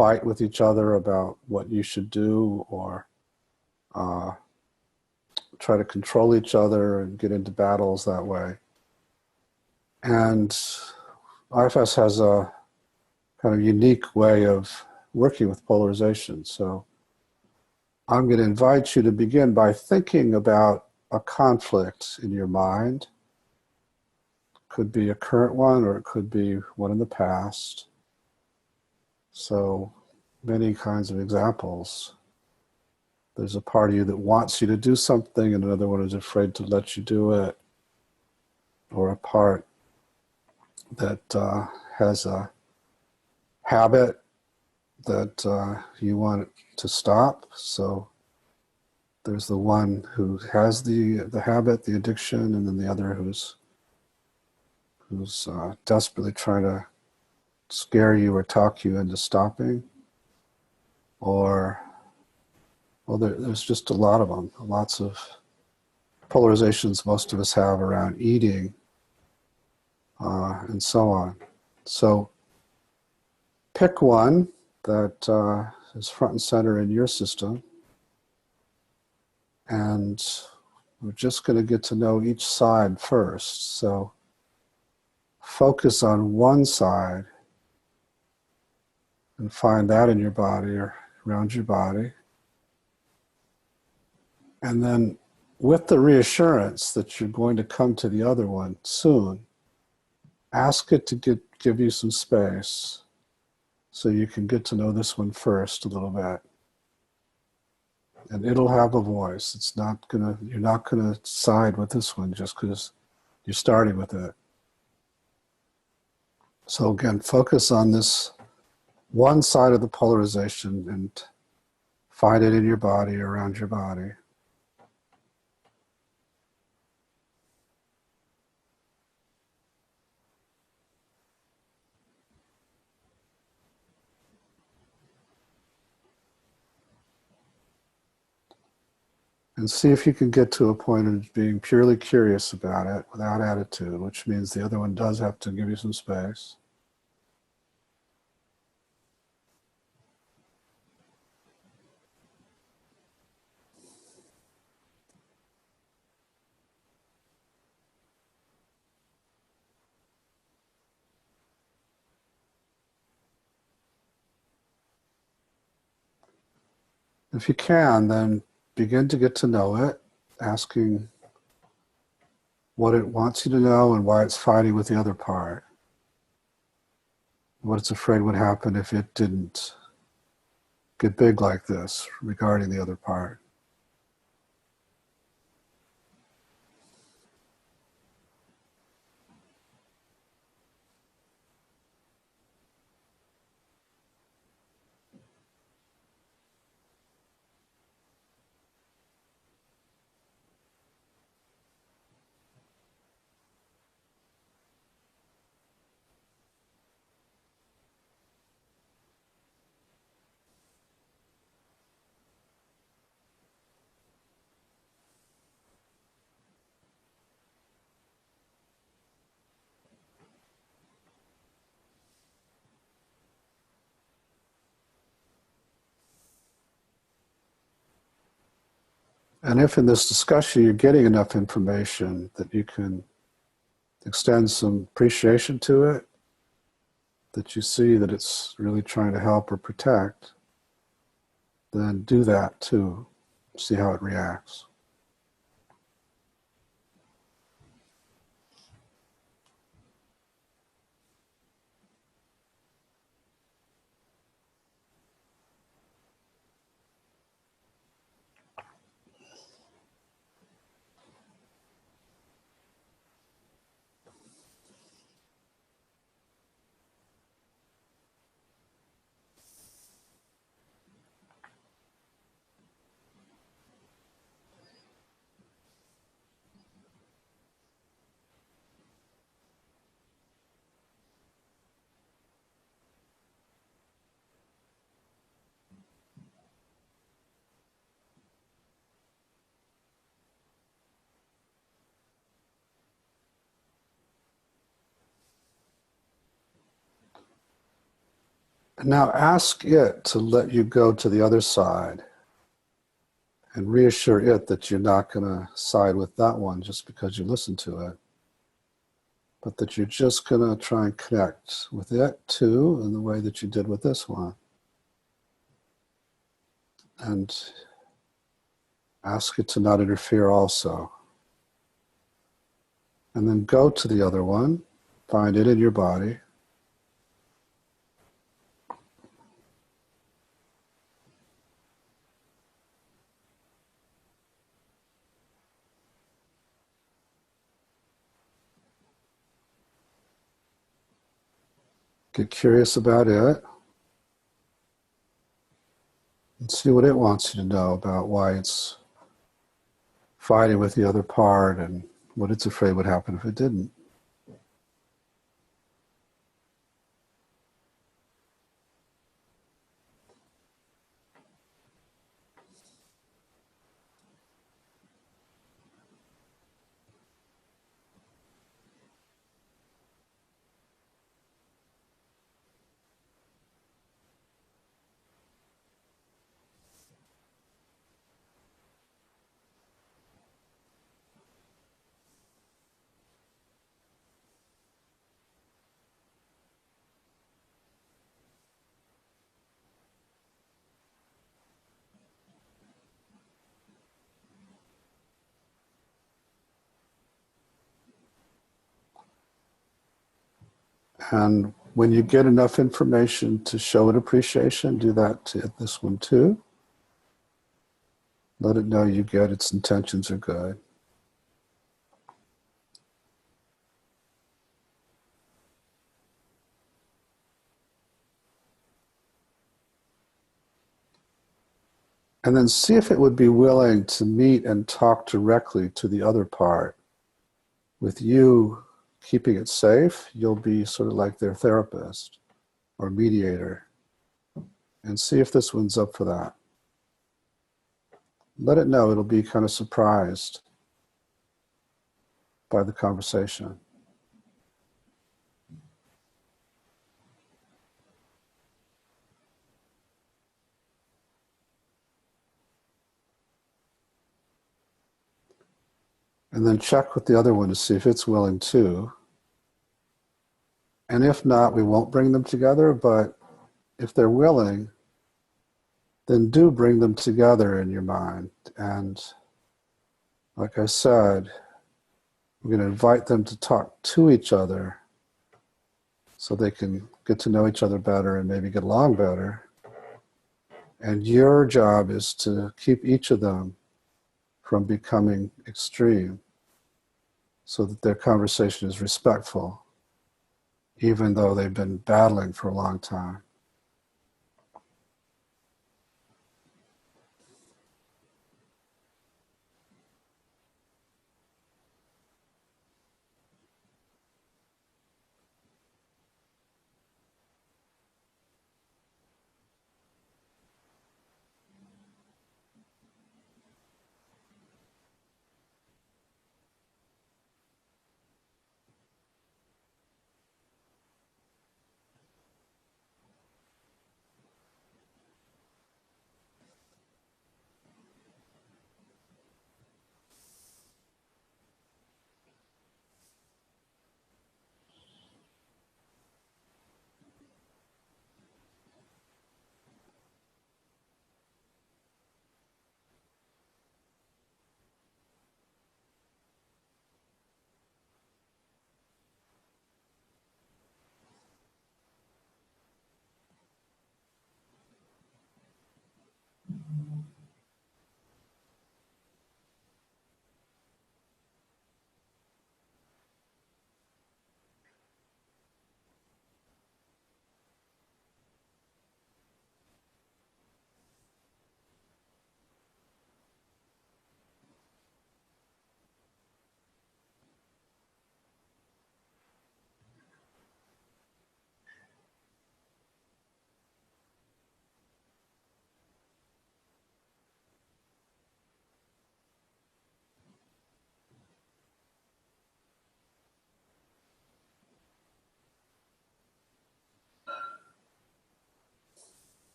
fight with each other about what you should do, or try to control each other and get into battles that way. And IFS has a kind of unique way of working with polarization. So I'm going to invite you to begin by thinking about a conflict in your mind. Could be a current one, or it could be one in the past. So many kinds of examples. There's a part of you that wants you to do something, and another one is afraid to let you do it. Or a part that has a habit that you want to stop. So there's the one who has the habit, the addiction, and then the other who's desperately trying to scare you or talk you into stopping. Or, well, there's just a lot of them, lots of polarizations most of us have around eating, and so on. So pick one that is front and center in your system, and we're just going to get to know each side first. So focus on one side and find that in your body or around your body. And then with the reassurance that you're going to come to the other one soon, ask it to give you some space so you can get to know this one first a little bit. And it'll have a voice. You're not gonna side with this one just because you're starting with it. So again, focus on this one side of the polarization and find it in your body or around your body. And see if you can get to a point of being purely curious about it without attitude, which means the other one does have to give you some space. If you can, then begin to get to know it, asking what it wants you to know and why it's fighting with the other part. What it's afraid would happen if it didn't get big like this regarding the other part. And if in this discussion you're getting enough information that you can extend some appreciation to it, that you see that it's really trying to help or protect, then do that too. See how it reacts. And now ask it to let you go to the other side and reassure it that you're not going to side with that one just because you listen to it, but that you're just going to try and connect with it too in the way that you did with this one. And ask it to not interfere also. And then go to the other one, find it in your body. Get curious about it and see what it wants you to know about why it's fighting with the other part and what it's afraid would happen if it didn't. And when you get enough information to show it appreciation, do that to this one too. Let it know you get its intentions are good. And then see if it would be willing to meet and talk directly to the other part. With you keeping it safe, you'll be sort of like their therapist or mediator. And see if this one's up for that. Let it know it'll be kind of surprised by the conversation. And then check with the other one to see if it's willing too. And if not, we won't bring them together, but if they're willing, then do bring them together in your mind. And like I said, we're going to invite them to talk to each other so they can get to know each other better and maybe get along better. And your job is to keep each of them from becoming extreme so that their conversation is respectful, even though they've been battling for a long time.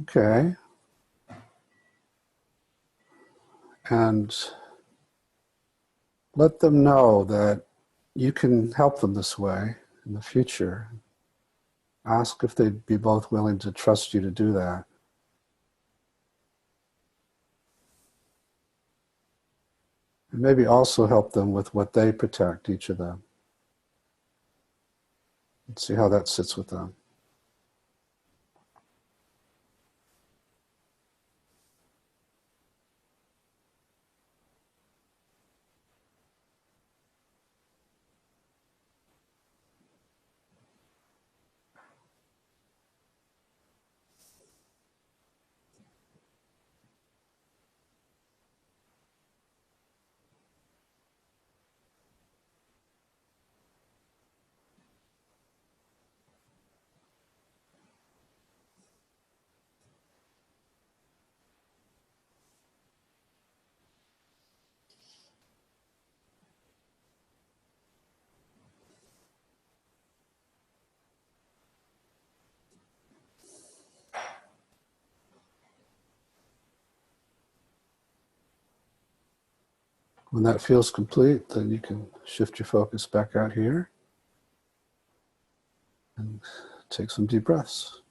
Okay. And let them know that you can help them this way in the future. Ask if they'd be both willing to trust you to do that. And maybe also help them with what they protect, each of them. And see how that sits with them. When that feels complete, then you can shift your focus back out here and take some deep breaths.